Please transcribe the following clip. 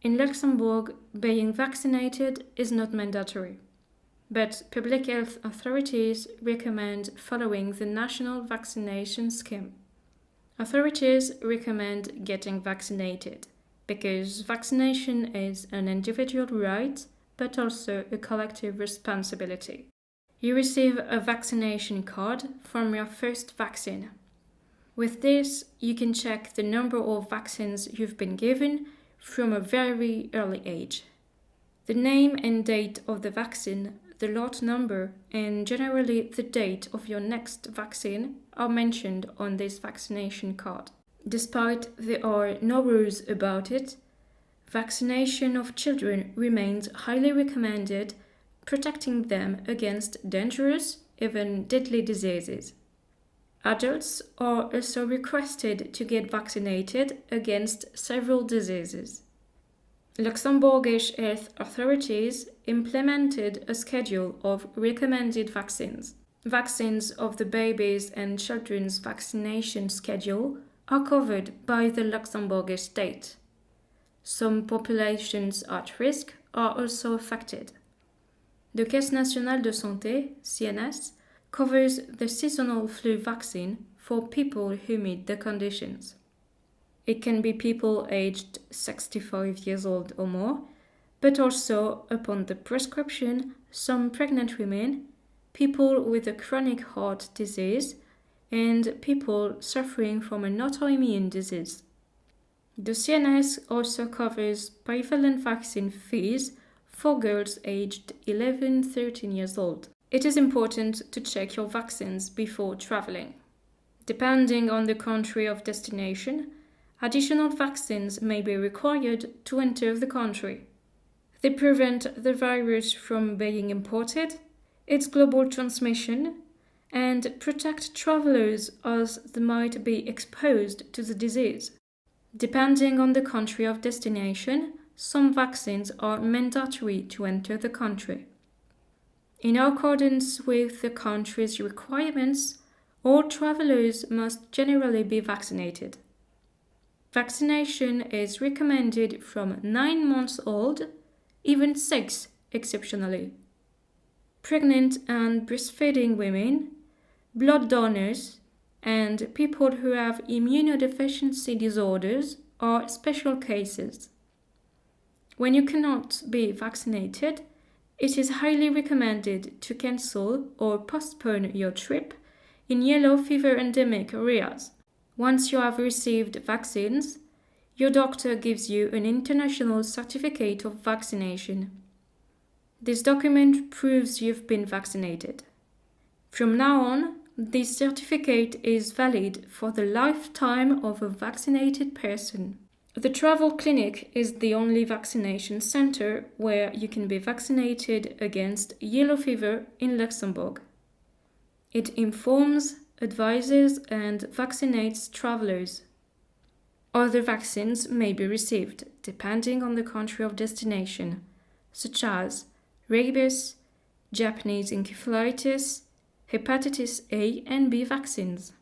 In Luxembourg, being vaccinated is not mandatory, but public health authorities recommend following the national vaccination scheme. Authorities recommend getting vaccinated because vaccination is an individual right but also a collective responsibility. You receive a vaccination card from your first vaccine. With this, you can check the number of vaccines you've been given from a very early age. The name and date of the vaccine, the lot number, and generally the date of your next vaccine are mentioned on this vaccination card. Despite there are no rules about it, vaccination of children remains highly recommended, protecting them against dangerous, even deadly diseases. Adults are also requested to get vaccinated against several diseases. Luxembourgish health authorities implemented a schedule of recommended vaccines. Vaccines of the babies and children's vaccination schedule are covered by the Luxembourgish state. Some populations at risk are also affected. The Caisse nationale de santé, CNS, covers the seasonal flu vaccine for people who meet the conditions. It can be people aged 65 years old or more, but also, upon the prescription, some pregnant women, people with a chronic heart disease, and people suffering from an autoimmune disease. The CNS also covers bivalent vaccine fees for girls aged 11-13 years old. It is important to check your vaccines before traveling. Depending on the country of destination, additional vaccines may be required to enter the country. They prevent the virus from being imported, its global transmission, and protect travelers as they might be exposed to the disease. Depending on the country of destination, some vaccines are mandatory to enter the country. In accordance with the country's requirements, all travelers must generally be vaccinated. Vaccination is recommended from 9 months old, even 6 exceptionally. Pregnant and breastfeeding women, blood donors, and people who have immunodeficiency disorders are special cases. When you cannot be vaccinated, it is highly recommended to cancel or postpone your trip in yellow fever endemic areas. Once you have received vaccines, your doctor gives you an international certificate of vaccination. This document proves you've been vaccinated. From now on, this certificate is valid for the lifetime of a vaccinated person. The travel clinic is the only vaccination center where you can be vaccinated against yellow fever in Luxembourg. It informs, advises, and vaccinates travelers. Other vaccines may be received depending on the country of destination, such as rabies, Japanese encephalitis, hepatitis A and B vaccines.